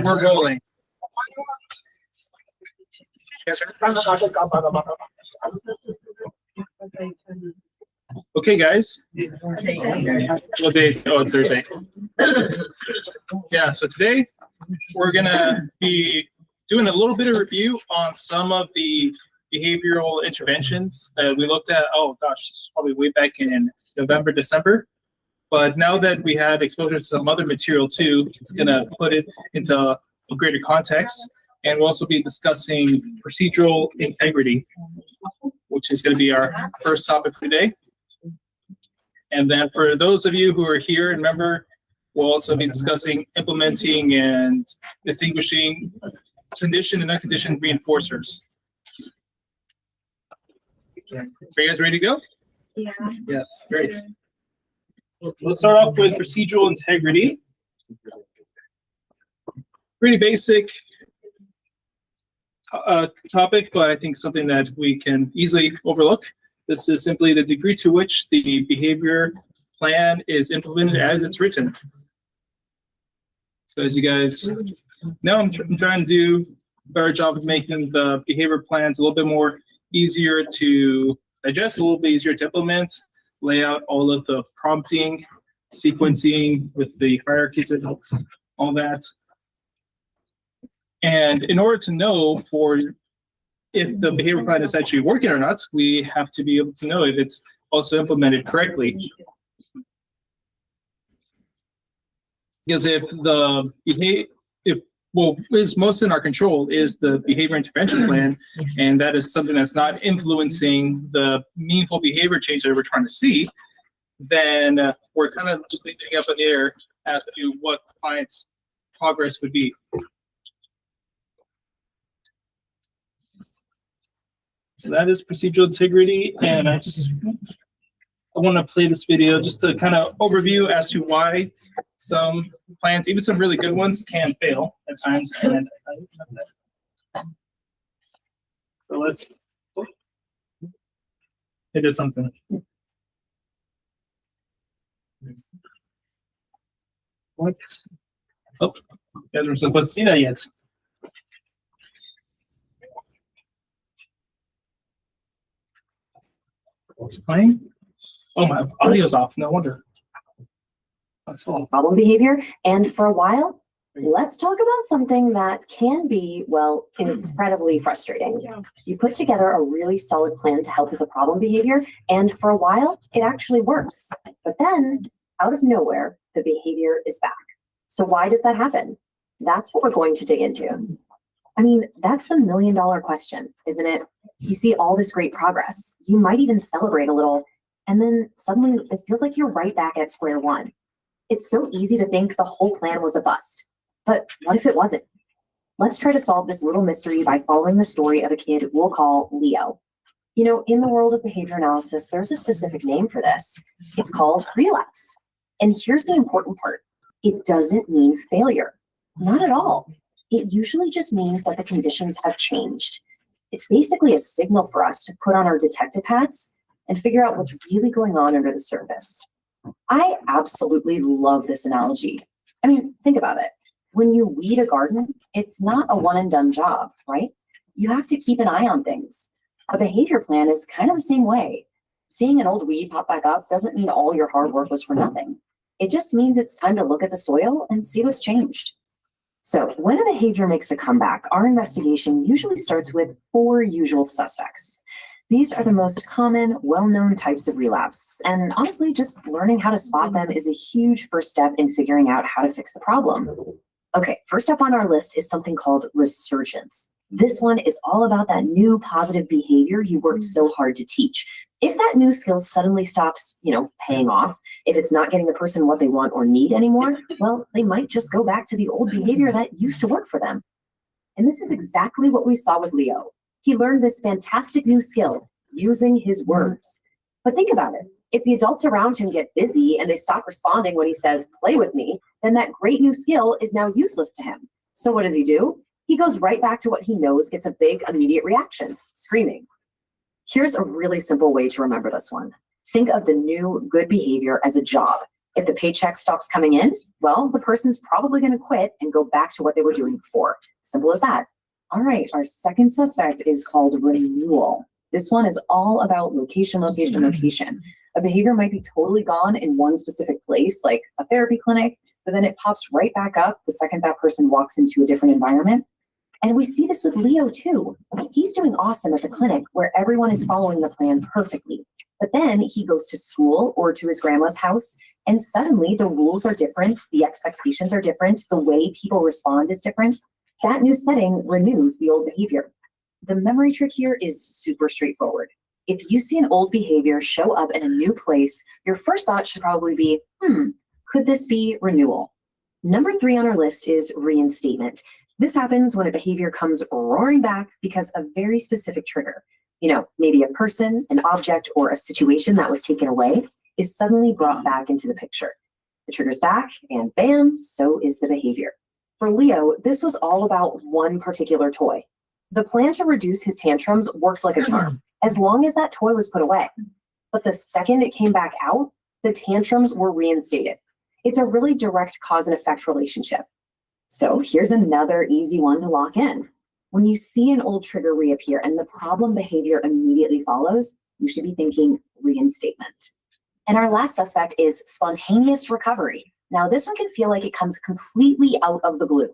We're rolling. Okay, guys. What day is it? Oh, it's Thursday. Yeah, so today we're gonna be doing a little bit of review on some of the behavioral interventions that we looked at. Oh gosh, this is probably way back in November, December. But now that we had exposure to some other material too, it's gonna put it into a greater context. And we'll also be discussing procedural integrity, which is gonna be our first topic for today. And then for those of you who are here, remember, we'll also be discussing implementing and distinguishing conditioned and unconditioned reinforcers. Are you guys ready to go? Yeah. Yes, great. Let's start off with procedural integrity. Pretty basic topic, but I think something that we can easily overlook. This is simply the degree to which the behavior plan is implemented as it's written. So as you guys know, I'm trying to do a better job of making the behavior plans a little bit more easier to digest, a little bit easier to implement, lay out all of the prompting, sequencing with the hierarchies and all that. And in order to know if the behavior plan is actually working or not, we have to be able to know if it's also implemented correctly. Because if the what is most in our control is the behavior intervention plan, and that is something that's not influencing the meaningful behavior change that we're trying to see, then we're kind of just leaving up in the air as to what the client's progress would be. So that is procedural integrity, and I want to play this video just to kind of overview as to why some plans, even some really good ones, can fail at times. And so let's. It is something. What? Oh, you guys are supposed to see that yet. It's playing. Oh, my audio's off. No wonder. Problem behavior. And for a while, let's talk about something that can be, well, incredibly frustrating. You put together a really solid plan to help with a problem behavior, and for a while, it actually works. But then, out of nowhere, the behavior is back. So why does that happen? That's what we're going to dig into. I mean, that's the million-dollar question, isn't it? You see all this great progress. You might even celebrate a little, and then suddenly it feels like you're right back at square one. It's so easy to think the whole plan was a bust. But what if it wasn't? Let's try to solve this little mystery by following the story of a kid we'll call Leo. You know, in the world of behavior analysis, there's a specific name for this. It's called relapse. And here's the important part. It doesn't mean failure. Not at all. It usually just means that the conditions have changed. It's basically a signal for us to put on our detective hats and figure out what's really going on under the surface. I absolutely love this analogy. I mean, think about it. When you weed a garden, it's not a one and done job, right? You have to keep an eye on things. A behavior plan is kind of the same way. Seeing an old weed pop back up doesn't mean all your hard work was for nothing. It just means it's time to look at the soil and see what's changed. So when a behavior makes a comeback, our investigation usually starts with 4 usual suspects. These are the most common, well-known types of relapse. And honestly, just learning how to spot them is a huge first step in figuring out how to fix the problem. Okay, first up on our list is something called resurgence. This one is all about that new positive behavior you worked so hard to teach. If that new skill suddenly stops, paying off, if it's not getting the person what they want or need anymore, well, they might just go back to the old behavior that used to work for them. And this is exactly what we saw with Leo. He learned this fantastic new skill using his words. But think about it. If the adults around him get busy and they stop responding when he says, "Play with me," then that great new skill is now useless to him. So what does he do? He goes right back to what he knows gets a big immediate reaction, screaming. Here's a really simple way to remember this one. Think of the new good behavior as a job. If the paycheck stops coming in, well, the person's probably going to quit and go back to what they were doing before. Simple as that. All right, our second suspect is called renewal. This one is all about location, location, location. A behavior might be totally gone in one specific place, like a therapy clinic, but then it pops right back up the second that person walks into a different environment. And we see this with Leo too. He's doing awesome at the clinic where everyone is following the plan perfectly. But then he goes to school or to his grandma's house, and suddenly the rules are different, the expectations are different, the way people respond is different. That new setting renews the old behavior. The memory trick here is super straightforward. If you see an old behavior show up in a new place, your first thought should probably be, could this be renewal? Number 3 on our list is reinstatement. This happens when a behavior comes roaring back because of a very specific trigger. Maybe a person, an object, or a situation that was taken away is suddenly brought back into the picture. The trigger's back, and bam, so is the behavior. For Leo, this was all about one particular toy. The plan to reduce his tantrums worked like a charm, as long as that toy was put away. But the second it came back out, the tantrums were reinstated. It's a really direct cause and effect relationship. So here's another easy one to lock in. When you see an old trigger reappear and the problem behavior immediately follows, you should be thinking reinstatement. And our last suspect is spontaneous recovery. Now, this one can feel like it comes completely out of the blue.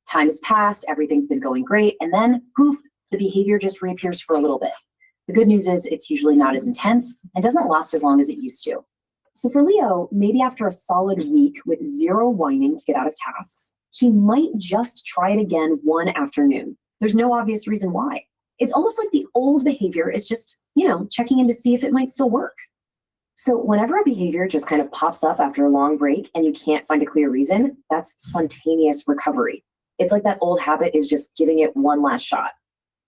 Time has passed, everything's been going great, and then poof, the behavior just reappears for a little bit. The good news is it's usually not as intense and doesn't last as long as it used to. So for Leo, maybe after a solid week with zero whining to get out of tasks, he might just try it again one afternoon. There's no obvious reason why. It's almost like the old behavior is just, checking in to see if it might still work. So whenever a behavior just kind of pops up after a long break and you can't find a clear reason, that's spontaneous recovery. It's like that old habit is just giving it one last shot.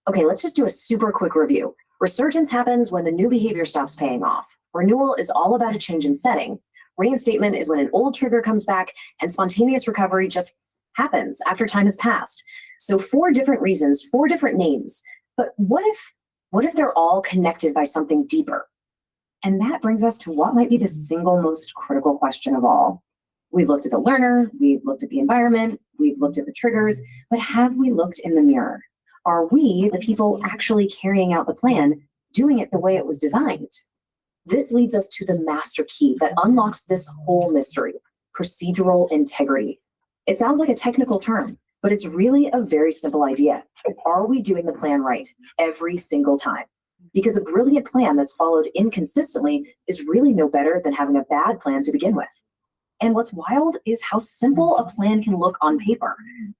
Okay, let's just do a super quick review. Resurgence happens when the new behavior stops paying off. Renewal is all about a change in setting. Reinstatement is when an old trigger comes back, and spontaneous recovery just happens after time has passed. So 4 different reasons, 4 different names. But what if they're all connected by something deeper? And that brings us to what might be the single most critical question of all. We've looked at the learner, we've looked at the environment, we've looked at the triggers, but have we looked in the mirror? Are we, the people actually carrying out the plan, doing it the way it was designed? This leads us to the master key that unlocks this whole mystery: procedural integrity. It sounds like a technical term, but it's really a very simple idea. Are we doing the plan right every single time? Because a brilliant plan that's followed inconsistently is really no better than having a bad plan to begin with. And what's wild is how simple a plan can look on paper.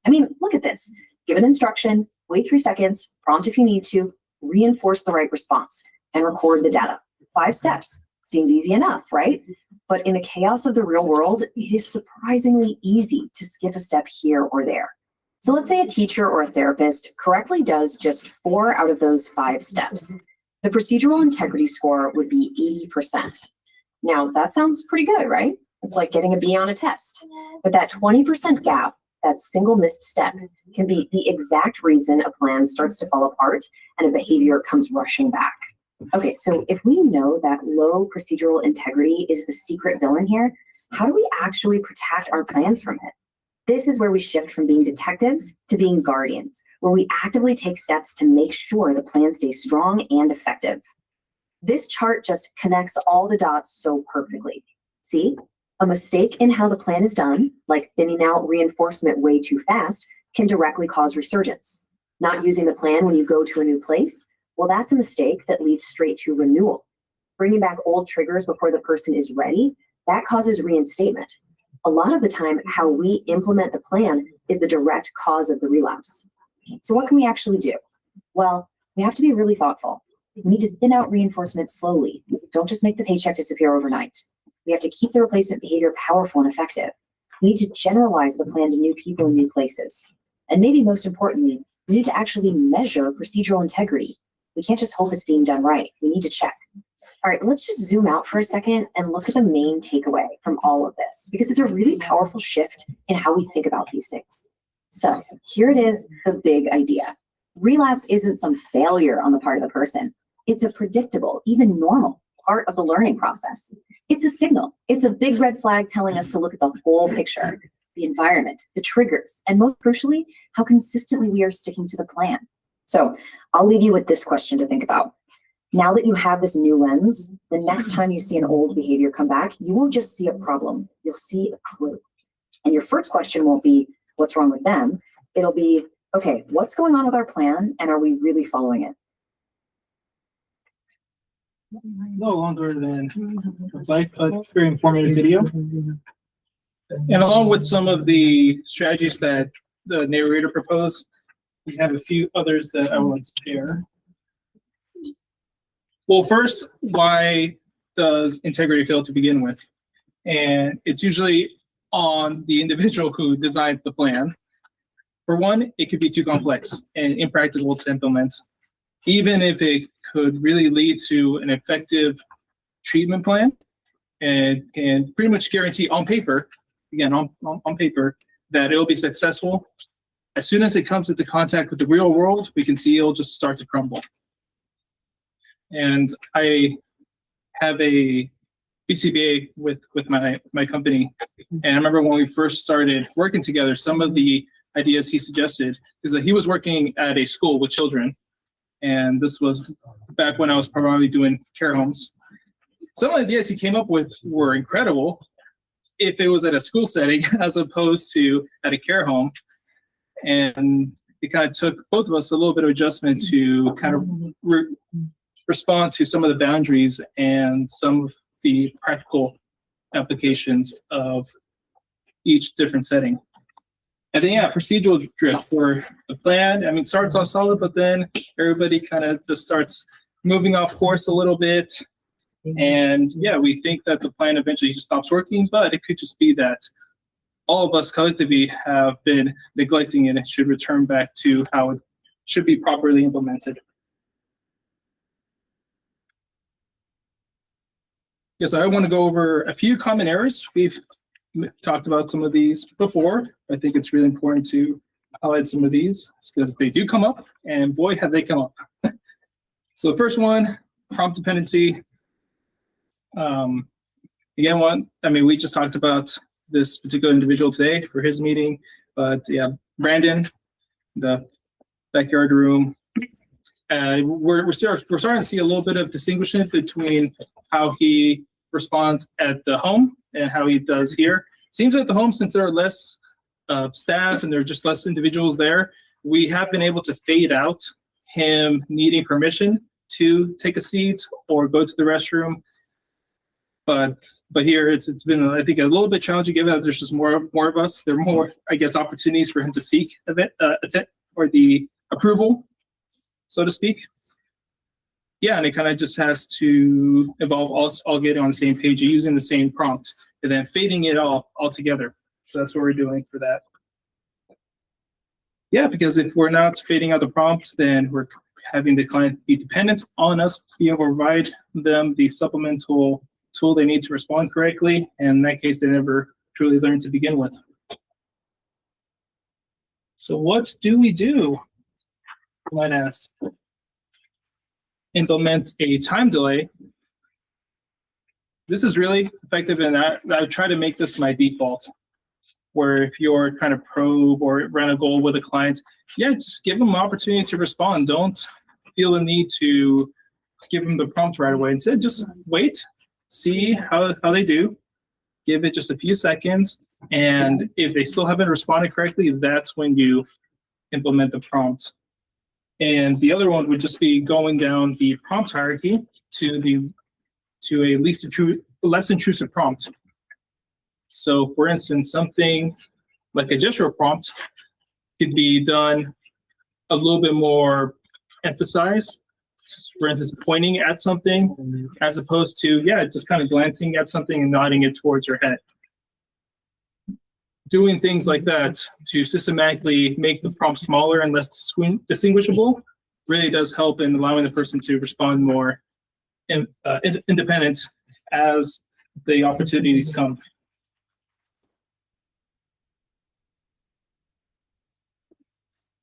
I mean, look at this. Give an instruction, wait 3 seconds, prompt if you need to, reinforce the right response, and record the data. 5 steps. Seems easy enough, right? But in the chaos of the real world, it is surprisingly easy to skip a step here or there. So let's say a teacher or a therapist correctly does just 4 out of those 5 steps. The procedural integrity score would be 80%. Now, that sounds pretty good, right? It's like getting a B on a test. But that 20% gap, that single missed step, can be the exact reason a plan starts to fall apart and a behavior comes rushing back. Okay, so if we know that low procedural integrity is the secret villain here, how do we actually protect our plans from it? This is where we shift from being detectives to being guardians, where we actively take steps to make sure the plan stays strong and effective. This chart just connects all the dots so perfectly. See, a mistake in how the plan is done, like thinning out reinforcement way too fast, can directly cause resurgence. Not using the plan when you go to a new place, well, that's a mistake that leads straight to renewal. Bringing back old triggers before the person is ready, that causes reinstatement. A lot of the time, how we implement the plan is the direct cause of the relapse. So what can we actually do? Well, we have to be really thoughtful. We need to thin out reinforcement slowly. Don't just make the paycheck disappear overnight. We have to keep the replacement behavior powerful and effective. We need to generalize the plan to new people in new places. And maybe most importantly, we need to actually measure procedural integrity. We can't just hope it's being done right. We need to check. All right, let's just zoom out for a second and look at the main takeaway from all of this, because it's a really powerful shift in how we think about these things. So here it is, the big idea. Relapse isn't some failure on the part of the person. It's a predictable, even normal, part of the learning process. It's a signal. It's a big red flag telling us to look at the whole picture, the environment, the triggers, and most crucially, how consistently we are sticking to the plan. So I'll leave you with this question to think about. Now that you have this new lens, the next time you see an old behavior come back, you won't just see a problem, you'll see a clue. And your first question won't be, what's wrong with them? It'll be, okay, what's going on with our plan, and are we really following it? No longer than like a very informative video. And along with some of the strategies that the narrator proposed, we have a few others that I would like to share. Well, first, why does integrity fail to begin with? And it's usually on the individual who designs the plan. For one, it could be too complex and impractical to implement, even if it could really lead to an effective treatment plan and pretty much guarantee on paper, again, on paper, that it'll be successful. As soon as it comes into contact with the real world, we can see it'll just start to crumble. And I have a BCBA with my company. And I remember when we first started working together, some of the ideas he suggested is that he was working at a school with children. And this was back when I was primarily doing care homes. Some of the ideas he came up with were incredible if it was at a school setting as opposed to at a care home. And it kind of took both of us a little bit of adjustment to kind of respond to some of the boundaries and some of the practical applications of each different setting. And then, yeah, procedural drift for the plan. I mean, starts off solid, but then everybody kind of just starts moving off course a little bit. And yeah, we think that the plan eventually just stops working, but it could just be that all of us collectively have been neglecting it and should return back to how it should be properly implemented. Yes, I want to go over a few common errors. We've talked about some of these before. I think it's really important to highlight some of these because they do come up, and boy, have they come up. So the first one, prompt dependency. Again, we just talked about this particular individual today for his meeting, but yeah, Brandon, the backyard room. We're starting to see a little bit of distinguishment between how he responds at the home and how he does here. Seems at the home, since there are less staff and there are just less individuals there, we have been able to fade out him needing permission to take a seat or go to the restroom. But here it's been, I think, a little bit challenging given that there's just more of us. There are more, I guess, opportunities for him to seek or the approval, so to speak. Yeah, and it kind of just has to involve us all getting on the same page, using the same prompt, and then fading it all together. So that's what we're doing for that. Yeah, because if we're not fading out the prompts, then we're having the client be dependent on us being able to provide them the supplemental tool they need to respond correctly. And in that case, they never truly learn to begin with. So what do we do? You might ask. Implement a time delay. This is really effective, and I try to make this my default, where if you're kind of probe or run a goal with a client, yeah, just give them an opportunity to respond. Don't feel the need to give them the prompt right away. Instead, just wait, see how they do, give it just a few seconds, and if they still haven't responded correctly, that's when you implement the prompt. And the other one would just be going down the prompt hierarchy to a less intrusive prompt. So for instance, something like a gestural prompt could be done a little bit more emphasized. For instance, pointing at something as opposed to, yeah, just kind of glancing at something and nodding it towards your head. Doing things like that to systematically make the prompt smaller and less distinguishable really does help in allowing the person to respond more independent as the opportunities come.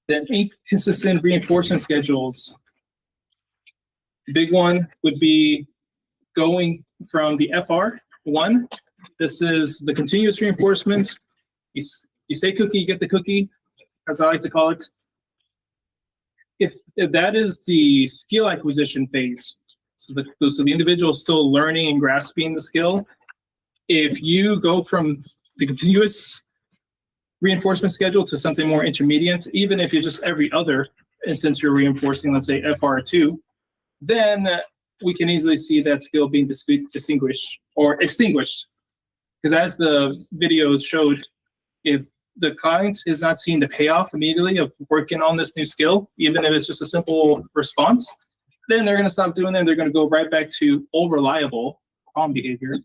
Then inconsistent reinforcement schedules. The big one would be going from the FR1. This is the continuous reinforcement. You say cookie, you get the cookie, as I like to call it. If that is the skill acquisition phase, so the individual is still learning and grasping the skill, if you go from the continuous reinforcement schedule to something more intermediate, even if you're just every other instance you're reinforcing, let's say FR2, then we can easily see that skill being distinguished or extinguished. Because as the video showed, if the client is not seeing the payoff immediately of working on this new skill, even if it's just a simple response, then they're going to stop doing it and they're going to go right back to old reliable problem behavior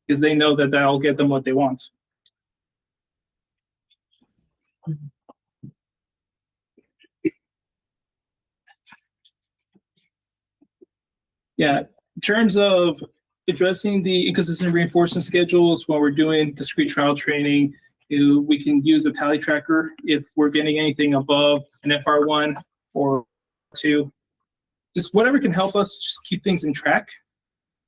because they know that that'll get them what they want. Yeah, in terms of addressing the inconsistent reinforcement schedules when we're doing discrete trial training, we can use a tally tracker if we're getting anything above an FR1 or 2. Just whatever can help us just keep things in track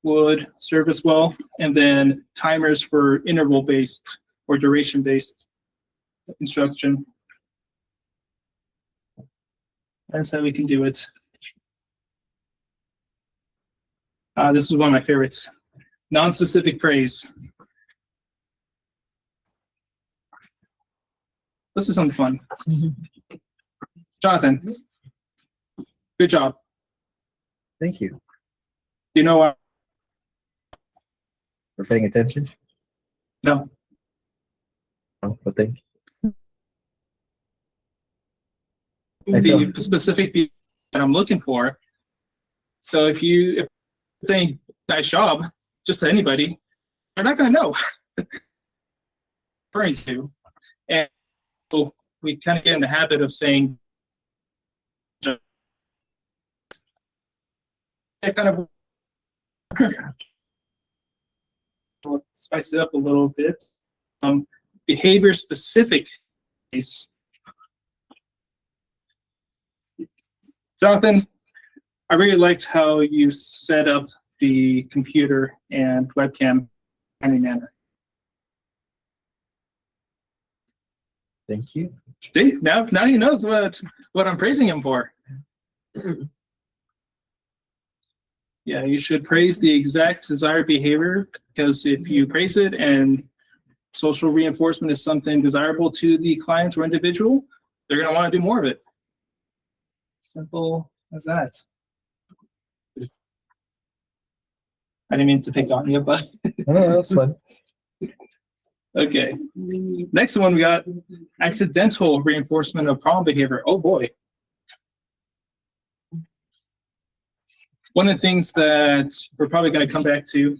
would serve us well. And then timers for interval-based or duration-based instruction. That's how we can do it. This is one of my favorites. Non-specific praise. This is something fun. Jonathan, good job. Thank you Do you know what? for paying attention. No. Oh, but thank you. The specific people that I'm looking for. So if you think nice job just to anybody, they're not going to know. Referring to, and so we kind of get in the habit of saying, that kind of we'll spice it up a little bit. Behavior specific case. Jonathan, I really liked how you set up the computer and webcam in a manner. Thank you. See, now he knows what I'm praising him for. Yeah, you should praise the exact desired behavior, because if you praise it and social reinforcement is something desirable to the client or individual, they're going to want to do more of it. Simple as that. I didn't mean to pick on you, but Oh, that's fun. okay. Next one, we got accidental reinforcement of problem behavior. Oh boy. One of the things that we're probably going to come back to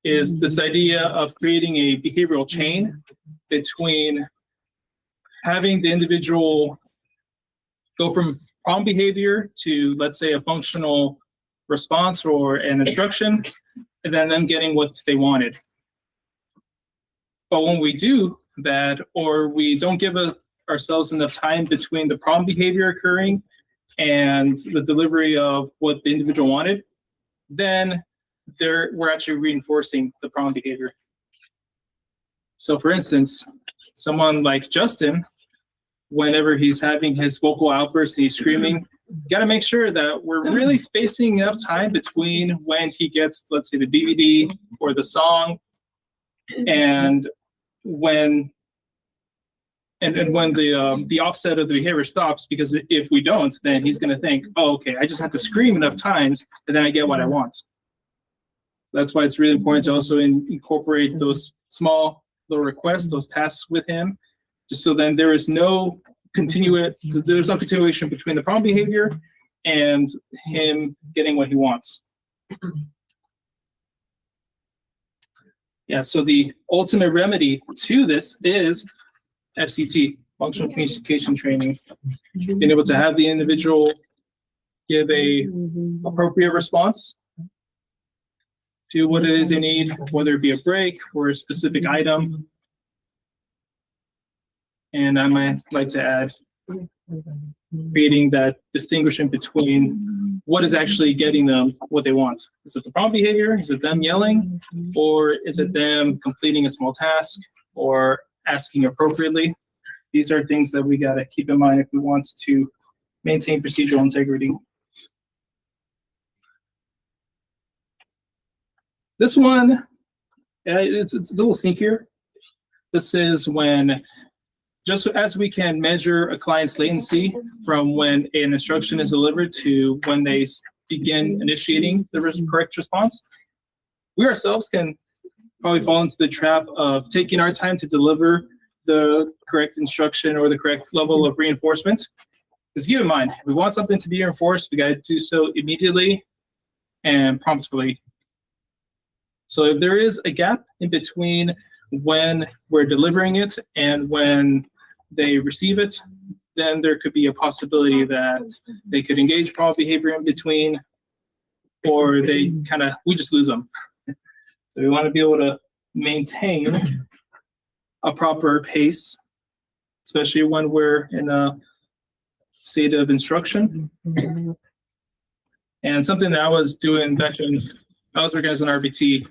is this idea of creating a behavioral chain between having the individual go from problem behavior to, let's say, a functional response or an instruction, and then them getting what they wanted. But when we do that, or we don't give ourselves enough time between the problem behavior occurring and the delivery of what the individual wanted, then we're actually reinforcing the problem behavior. So for instance, someone like Justin, whenever he's having his vocal outburst and he's screaming, you got to make sure that we're really spacing enough time between when he gets, let's say, the DVD or the song, and when the offset of the behavior stops, because if we don't, then he's going to think, oh, okay, I just have to scream enough times and then I get what I want. So that's why it's really important to also incorporate those small little requests, those tasks with him, just so then there's no continuation between the problem behavior and him getting what he wants. Yeah, so the ultimate remedy to this is FCT, functional communication training, being able to have the individual give a appropriate response to what it is they need, whether it be a break or a specific item. And I might like to add creating that distinguishing between what is actually getting them what they want. Is it the problem behavior? Is it them yelling? Or is it them completing a small task or asking appropriately? These are things that we got to keep in mind if we want to maintain procedural integrity. This one, it's a little sneakier. This is when, just as we can measure a client's latency from when an instruction is delivered to when they begin initiating the correct response, we ourselves can probably fall into the trap of taking our time to deliver the correct instruction or the correct level of reinforcement. Because keep in mind, if we want something to be reinforced, we got to do so immediately and promptly. So if there is a gap in between when we're delivering it and when they receive it, then there could be a possibility that they could engage problem behavior in between, or they we just lose them. So we want to be able to maintain a proper pace, especially when we're in a state of instruction. And something that I was doing back when I was working as an RBT,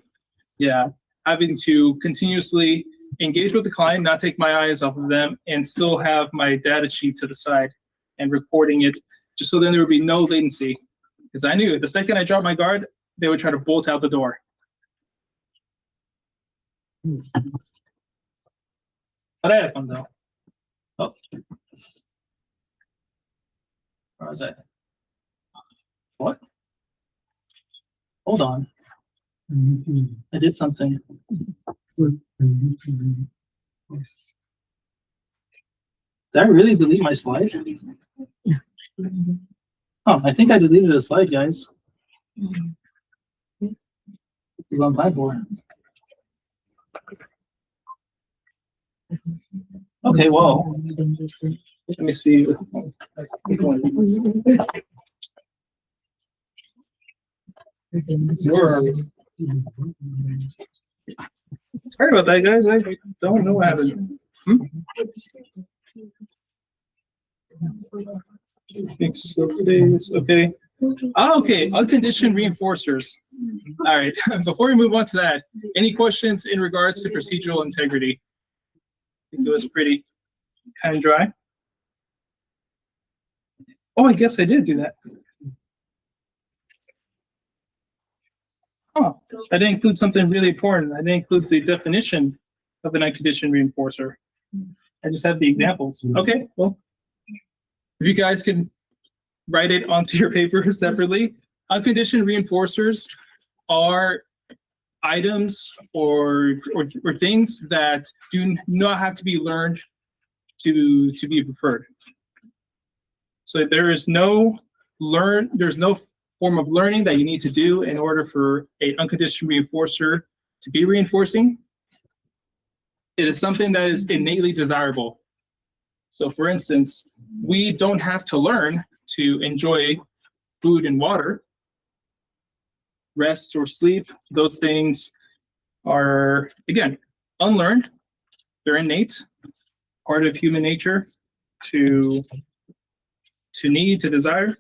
having to continuously engage with the client, not take my eyes off of them, and still have my data sheet to the side and reporting it, just so then there would be no latency. Because I knew the second I dropped my guard, they would try to bolt out the door. But I had fun though. Oh. Where was that? What? Hold on. I did something. Did I really delete my slide? Oh, I think I deleted a slide, guys. It's on Blackboard. Okay, well, let me see. Where are we? Sorry about that, guys. I don't know what happened. Okay. Okay, unconditioned reinforcers. All right, before we move on to that, any questions in regards to procedural integrity? I think it was pretty kind of dry. Oh, I guess I did do that. Oh, I didn't include something really important. I didn't include the definition of an unconditioned reinforcer. I just have the examples. Okay, well, if you guys can write it onto your paper separately, unconditioned reinforcers are items or things that do not have to be learned to be preferred. So there's no form of learning that you need to do in order for an unconditioned reinforcer to be reinforcing. It is something that is innately desirable. So for instance, we don't have to learn to enjoy food and water, rest or sleep. Those things are, again, unlearned. They're innate, part of human nature to need, to desire.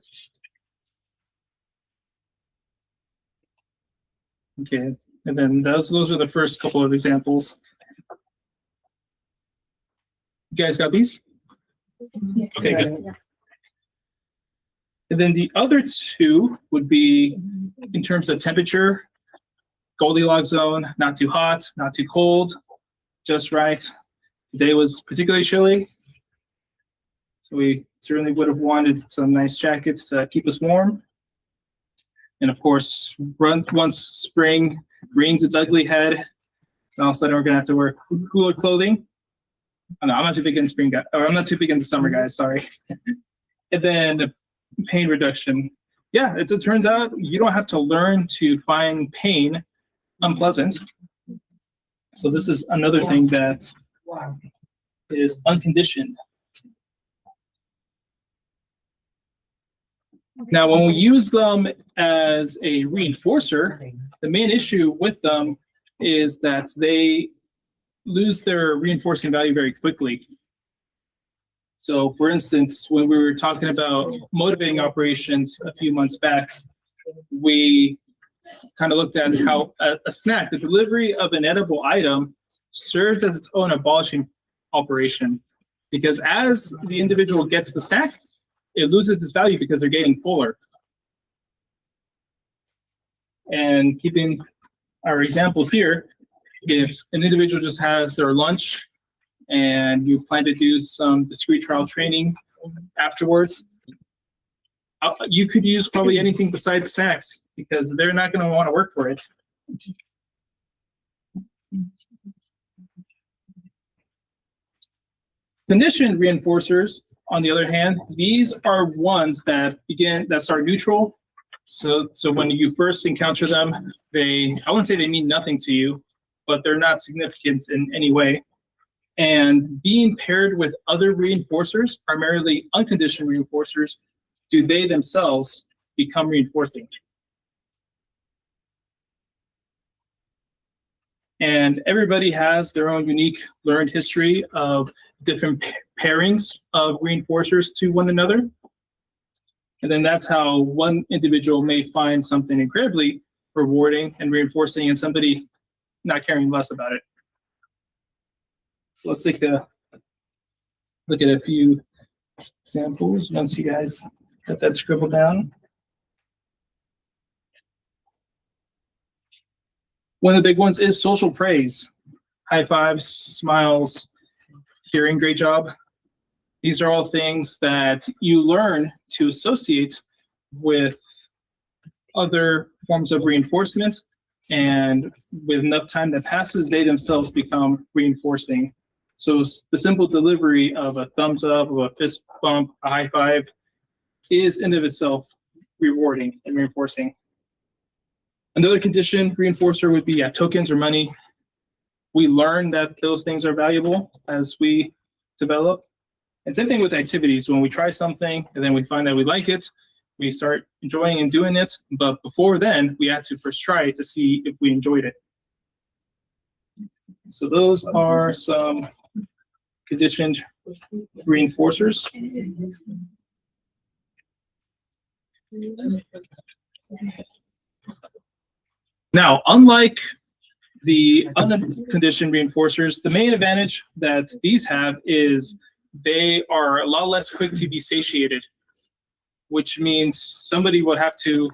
Okay, and then those are the first couple of examples. You guys got these? Okay, good. And then the other two would be in terms of temperature, Goldilocks zone, not too hot, not too cold, just right. The day was particularly chilly, so we certainly would have wanted some nice jackets to keep us warm. And of course, once spring rears its ugly head, and all of a sudden we're gonna have to wear cooler clothing. Oh, no, I'm not too big in spring, or I'm not too big into summer, guys. Sorry. And then pain reduction. Yeah, it turns out you don't have to learn to find pain unpleasant. So this is another thing that is unconditioned. Now, when we use them as a reinforcer, the main issue with them is that they lose their reinforcing value very quickly. So for instance, when we were talking about motivating operations a few months back, we kind of looked at how a snack, the delivery of an edible item, serves as its own abolishing operation. Because as the individual gets the snack, it loses its value because they're getting fuller. And keeping our example here, if an individual just has their lunch and you plan to do some discrete trial training afterwards, you could use probably anything besides snacks because they're not going to want to work for it. Conditioned reinforcers, on the other hand, these are ones that start neutral. So when you first encounter them, I wouldn't say they mean nothing to you, but they're not significant in any way. And being paired with other reinforcers, primarily unconditioned reinforcers, do they themselves become reinforcing? And everybody has their own unique learned history of different pairings of reinforcers to one another. And then that's how one individual may find something incredibly rewarding and reinforcing and somebody not caring less about it. So let's take a look at a few examples once you guys got that scribbled down. One of the big ones is social praise. High fives, smiles, hearing great job. These are all things that you learn to associate with other forms of reinforcement, and with enough time that passes, they themselves become reinforcing. So the simple delivery of a thumbs up, of a fist bump, a high five is in of itself rewarding and reinforcing. Another conditioned reinforcer would be tokens or money. We learn that those things are valuable as we develop. And same thing with activities. When we try something and then we find that we like it, we start enjoying and doing it. But before then, we had to first try it to see if we enjoyed it. So those are some conditioned reinforcers. Now, unlike the unconditioned reinforcers, the main advantage that these have is they are a lot less quick to be satiated, which means somebody would have to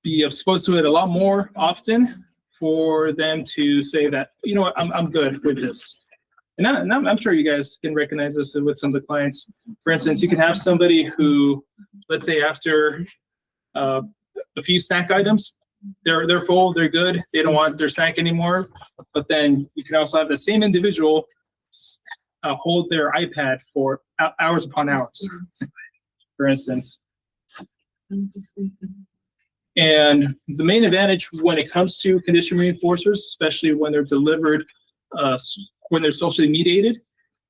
be exposed to it a lot more often for them to say that, you know what, I'm good with this. And I'm sure you guys can recognize this with some of the clients. For instance, you can have somebody who, let's say after a few snack items, they're full, they're good, they don't want their snack anymore. But then you can also have the same individual hold their iPad for hours upon hours, for instance. And the main advantage when it comes to conditioned reinforcers, especially when they're delivered, when they're socially mediated,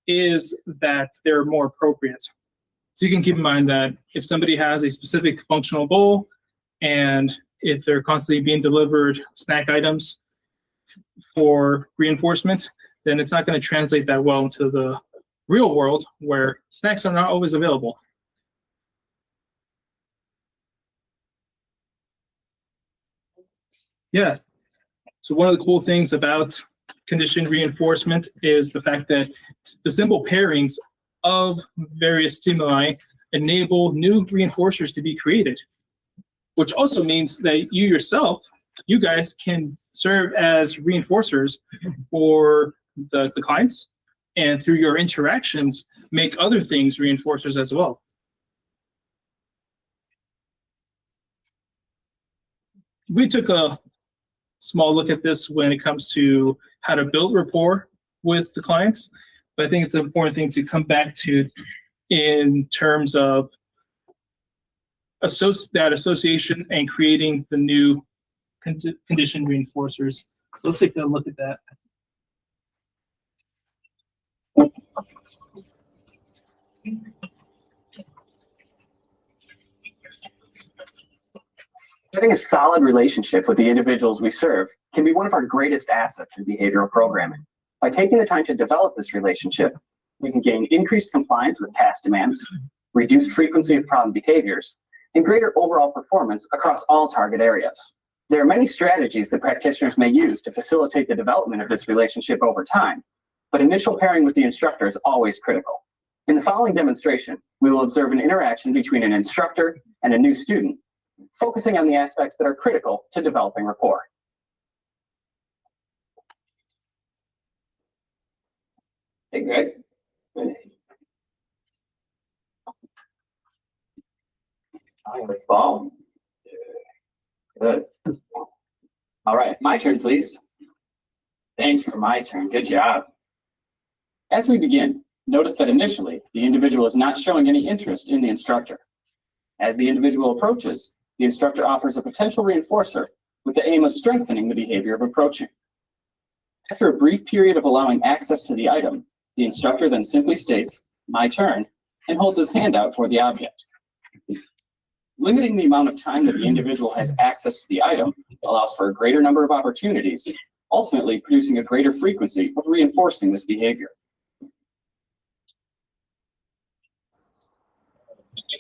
is that they're more appropriate. So you can keep in mind that if somebody has a specific functional goal, and if they're constantly being delivered snack items for reinforcement, then it's not going to translate that well into the real world where snacks are not always available. Yeah. So one of the cool things about conditioned reinforcement is the fact that the simple pairings of various stimuli enable new reinforcers to be created, which also means that you guys can serve as reinforcers for the clients, and through your interactions, make other things reinforcers as well. We took a small look at this when it comes to how to build rapport with the clients, but I think it's an important thing to come back to in terms of that association and creating the new conditioned reinforcers. So let's take a look at that. Having a solid relationship with the individuals we serve can be one of our greatest assets in behavioral programming. By taking the time to develop this relationship, we can gain increased compliance with task demands, reduced frequency of problem behaviors, and greater overall performance across all target areas. There are many strategies that practitioners may use to facilitate the development of this relationship over time, but initial pairing with the instructor is always critical. In the following demonstration, we will observe an interaction between an instructor and a new student, focusing on the aspects that are critical to developing rapport. Hey, Greg. I have a ball. Good. All right, my turn, please. Thanks for my turn. Good job. As we begin, notice that initially, the individual is not showing any interest in the instructor. As the individual approaches, the instructor offers a potential reinforcer with the aim of strengthening the behavior of approaching. After a brief period of allowing access to the item, the instructor then simply states, "My turn," and holds his hand out for the object. Limiting the amount of time that the individual has access to the item allows for a greater number of opportunities, ultimately producing a greater frequency of reinforcing this behavior.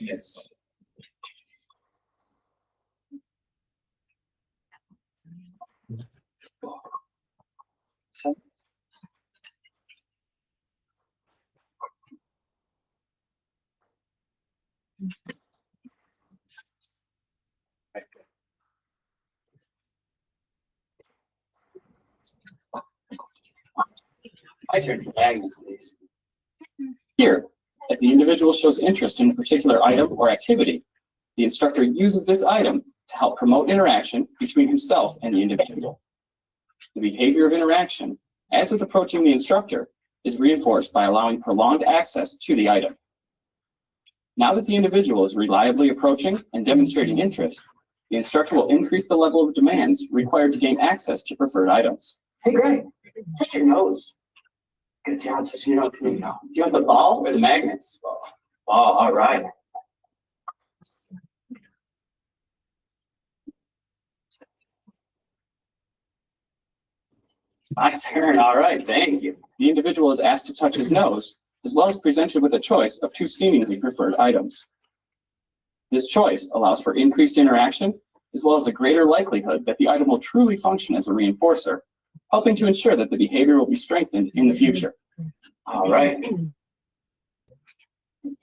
Yes. My turn for Agnes, please. Here, as the individual shows interest in a particular item or activity, the instructor uses this item to help promote interaction between himself and the individual. The behavior of interaction, as with approaching the instructor, is reinforced by allowing prolonged access to the item. Now that the individual is reliably approaching and demonstrating interest, the instructor will increase the level of demands required to gain access to preferred items. Hey, Greg, touch your nose. Good job touching your nose. Here you go. Do you want the ball or the magnets? Ball, all right. My turn, all right, thank you. The individual is asked to touch his nose, as well as presented with a choice of two seemingly preferred items. This choice allows for increased interaction, as well as a greater likelihood that the item will truly function as a reinforcer, helping to ensure that the behavior will be strengthened in the future. All right.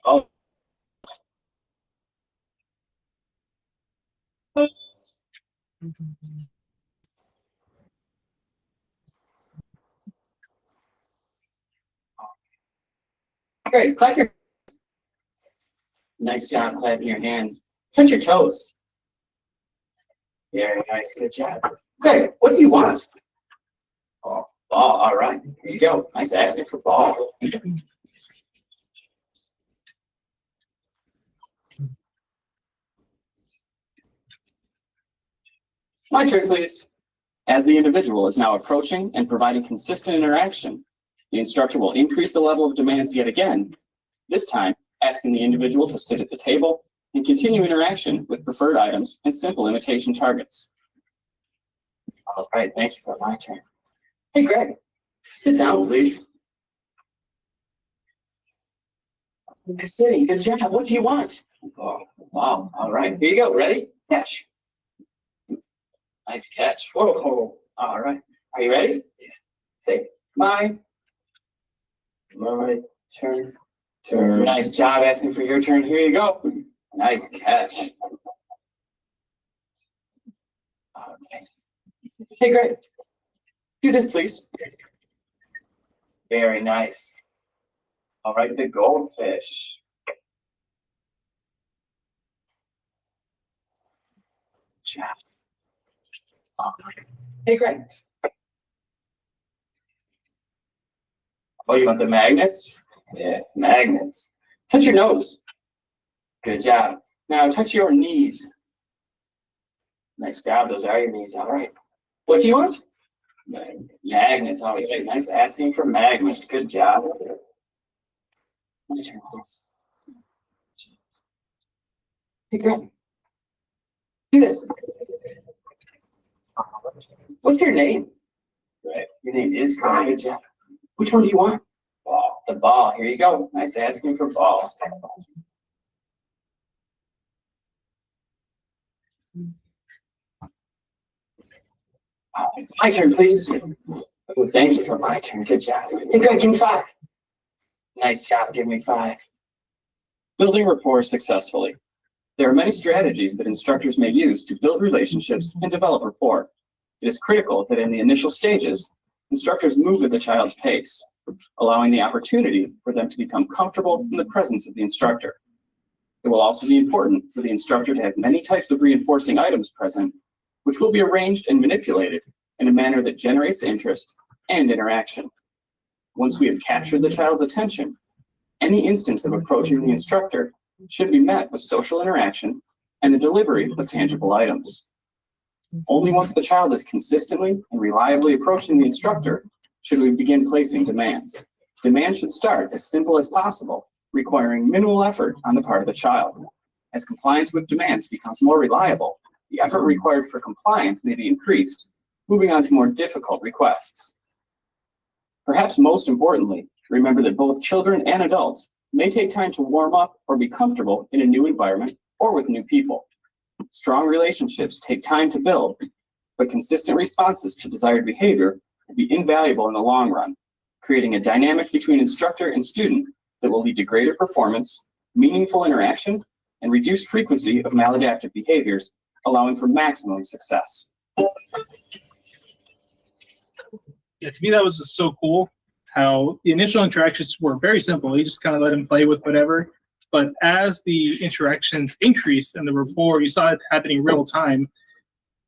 Oh. Great, clap your. Nice job clapping your hands. Touch your toes. Very nice, good job. Great, what do you want? Oh, ball, all right, here you go. Nice asking for ball. My turn, please. As the individual is now approaching and providing consistent interaction, the instructor will increase the level of demands yet again, this time asking the individual to sit at the table and continue interaction with preferred items and simple imitation targets. All right, thank you for my turn. Hey, Greg, sit down, please. Sitting, good job. What do you want? Oh, wow, all right, here you go. Ready? Catch. Nice catch. Whoa, all right. Are you ready? Yeah. Say, my turn. Nice job asking for your turn. Here you go. Nice catch. Okay. Hey, great. Do this, please. Very nice. All right, the goldfish. Job. Hey, Greg. Oh, you want the magnets? Yeah, magnets. Touch your nose. Good job. Now touch your knees. Nice job. Those are your knees. All right. What do you want? Magnets. All right. Nice asking for magnets. Good job. My turn, please. Hey, Greg. Do this. What's your name? Right. Your name is Greg. Good job. Which one do you want? Ball. The ball. Here you go. Nice asking for ball. My turn, please. Oh, thank you for my turn. Good job. Hey, Greg, give me 5. Nice job. Give me 5. Building rapport successfully. There are many strategies that instructors may use to build relationships and develop rapport. It is critical that in the initial stages, instructors move at the child's pace, allowing the opportunity for them to become comfortable in the presence of the instructor. It will also be important for the instructor to have many types of reinforcing items present, which will be arranged and manipulated in a manner that generates interest and interaction. Once we have captured the child's attention, any instance of approaching the instructor should be met with social interaction and the delivery of tangible items. Only once the child is consistently and reliably approaching the instructor should we begin placing demands. Demands should start as simple as possible, requiring minimal effort on the part of the child. As compliance with demands becomes more reliable, the effort required for compliance may be increased, moving on to more difficult requests. Perhaps most importantly, remember that both children and adults may take time to warm up or be comfortable in a new environment or with new people. Strong relationships take time to build, but consistent responses to desired behavior will be invaluable in the long run, creating a dynamic between instructor and student that will lead to greater performance, meaningful interaction, and reduced frequency of maladaptive behaviors, allowing for maximum success. Yeah, to me, that was just so cool how the initial interactions were very simple. You just kind of let him play with whatever. But as the interactions increased and the rapport, you saw it happening real time,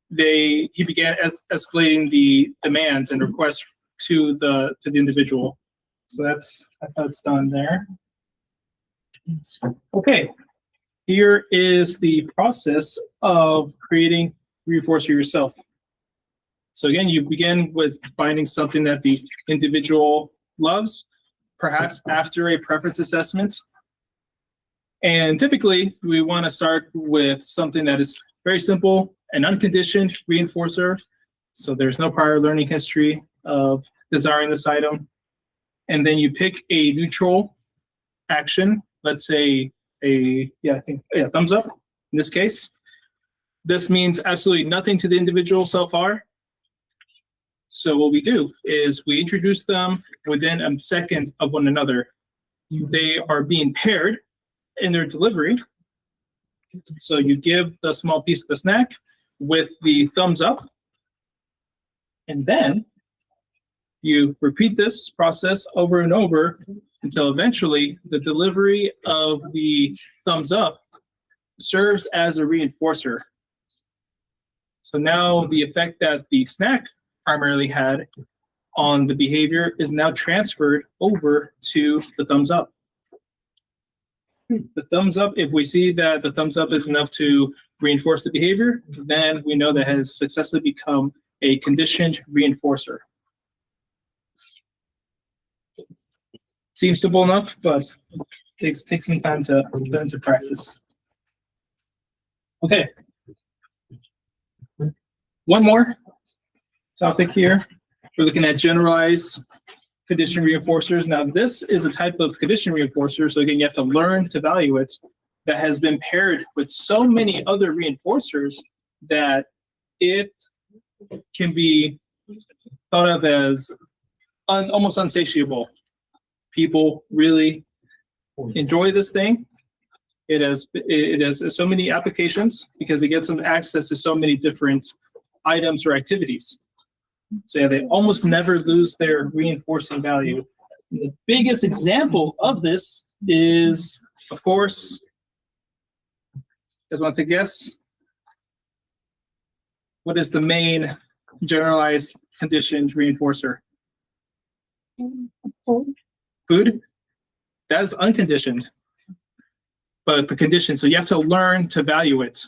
he began escalating the demands and requests to the individual. So that's done there. Okay, here is the process of creating reinforcer yourself. So again, you begin with finding something that the individual loves, perhaps after a preference assessment. And typically, we want to start with something that is very simple, an unconditioned reinforcer. So there's no prior learning history of desiring this item. And then you pick a neutral action, let's say thumbs up in this case. This means absolutely nothing to the individual so far. So what we do is we introduce them within a second of one another. They are being paired in their delivery. So you give the small piece of the snack with the thumbs up, and then you repeat this process over and over until eventually the delivery of the thumbs up serves as a reinforcer. So now the effect that the snack primarily had on the behavior is now transferred over to the thumbs up. The thumbs up, if we see that the thumbs up is enough to reinforce the behavior, then we know that has successfully become a conditioned reinforcer. Seems simple enough, but takes some time to practice. Okay. One more topic here. We're looking at generalized conditioned reinforcers. Now, this is a type of conditioned reinforcer. So again, you have to learn to value it, that has been paired with so many other reinforcers that it can be thought of as almost unsatiable. People really enjoy this thing. It has so many applications because it gets them access to so many different items or activities. So yeah, they almost never lose their reinforcing value. And the biggest example of this is, of course, you guys want to guess? What is the main generalized conditioned reinforcer? Food? That is unconditioned, but conditioned. So you have to learn to value it.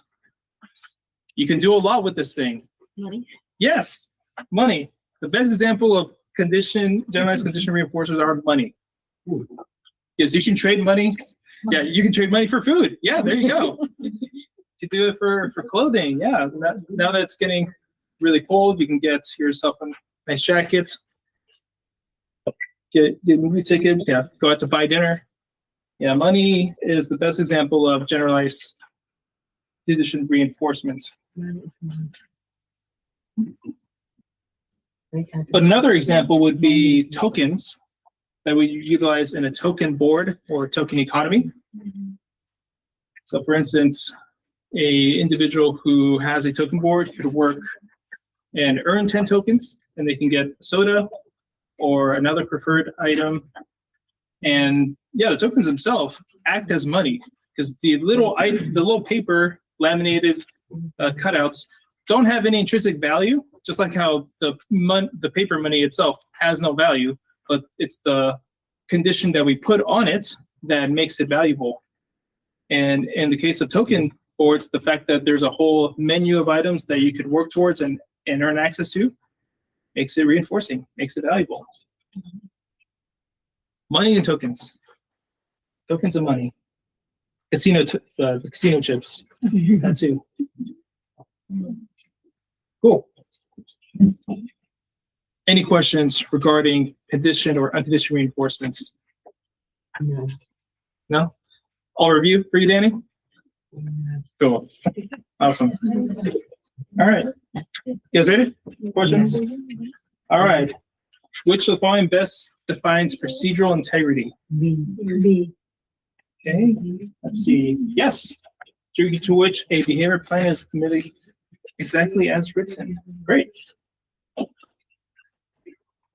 You can do a lot with this thing. Money. Yes, money. The best example of generalized conditioned reinforcers are money. Yes, you can trade money. Yeah, you can trade money for food. Yeah, there you go. You can do it for clothing. Yeah, now that it's getting really cold, you can get yourself a nice jacket. get a movie ticket, yeah, go out to buy dinner. Yeah, money is the best example of generalized conditioned reinforcement. But another example would be tokens that we utilize in a token board or token economy. So for instance, a individual who has a token board could work and earn 10 tokens, and they can get soda or another preferred item. And yeah, the tokens themselves act as money because the little paper laminated cutouts don't have any intrinsic value, just like how the paper money itself has no value, but it's the condition that we put on it that makes it valuable. And in the case of token boards, the fact that there's a whole menu of items that you could work towards and earn access to makes it reinforcing, makes it valuable. Money and tokens. Tokens and money. The casino chips. That too. Cool. Any questions regarding conditioned or unconditioned reinforcements? No? All review for you, Danny? Cool. Awesome. All right. You guys ready? Questions? All right. Which of the following best defines procedural integrity? B. Okay. Let's see. Yes. Due to which a behavior plan is committed exactly as written. Great.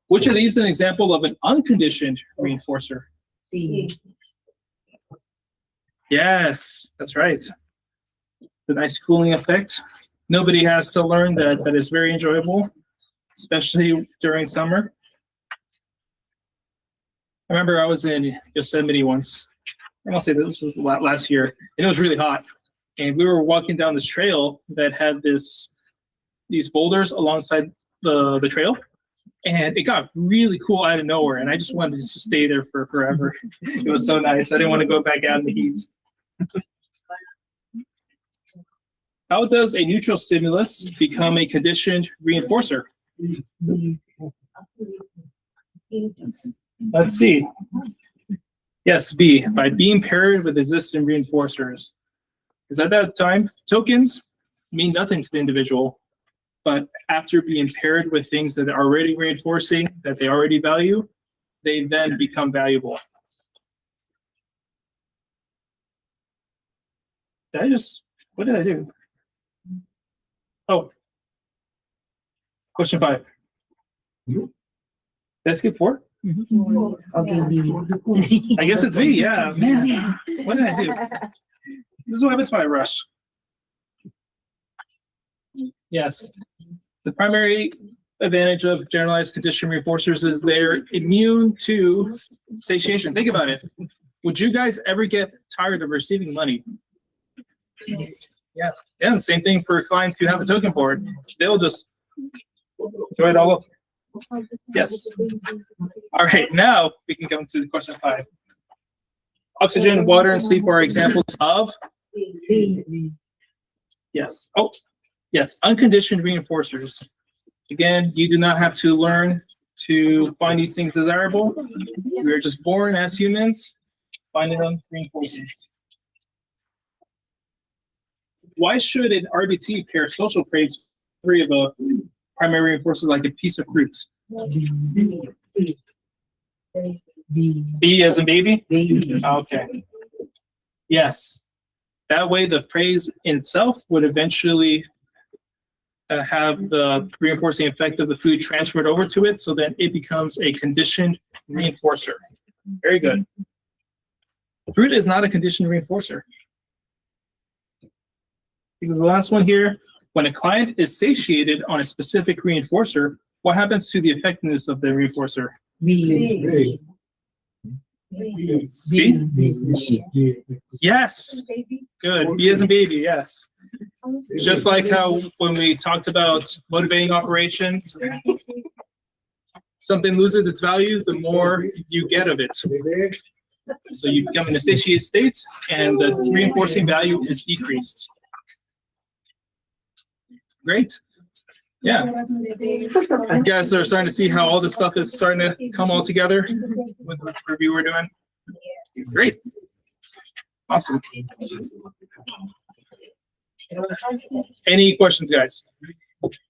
Which of these is an example of an unconditioned reinforcer? C. Yes, that's right. The nice cooling effect. Nobody has to learn that is very enjoyable, especially during summer. I remember I was in Yosemite once, and I'll say this was last year, and it was really hot. And we were walking down this trail that had these boulders alongside the trail, and it got really cool out of nowhere, and I just wanted to just stay there for forever. It was so nice. I didn't want to go back out in the heat. How does a neutral stimulus become a conditioned reinforcer? Let's see. Yes, B, by being paired with existing reinforcers. Because at that time, tokens mean nothing to the individual, but after being paired with things that are already reinforcing, that they already value, they then become valuable. What did I do? Oh, question 5. Did I skip 4? Okay, B. I guess it's B, yeah, man. What did I do? This is what happens when I rush. Yes. The primary advantage of generalized conditioned reinforcers is they're immune to satiation. Think about it. Would you guys ever get tired of receiving money? Yeah, the same thing for clients who have a token board. They'll just enjoy it all up. Yes. All right, now we can come to question 5. Oxygen, water, and sleep are examples of? Yes. Oh, yes, unconditioned reinforcers. Again, you do not have to learn to find these things desirable. We are just born as humans, finding them reinforcing. Why should an RBT pair social praise 3 of a primary reinforcer like a piece of fruit? B as in baby? Okay. Yes. That way the praise in itself would eventually have the reinforcing effect of the food transferred over to it, so then it becomes a conditioned reinforcer. Very good. Fruit is not a conditioned reinforcer. Because the last one here, when a client is satiated on a specific reinforcer, what happens to the effectiveness of the reinforcer? B. B? Yes. Good. B as in baby, yes. Just like how when we talked about motivating operations, something loses its value the more you get of it. So you become in a satiated state and the reinforcing value is decreased. Great. Yeah. You guys are starting to see how all this stuff is starting to come all together with the review we're doing. Great. Awesome. Any questions, guys?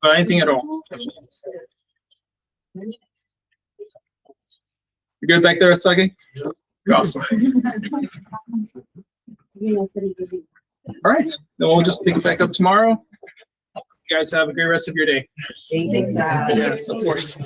About anything at all? You good back there, Sagi? Awesome. All right, then we'll just pick it back up tomorrow. You guys have a great rest of your day. Thanks. Yes, of course.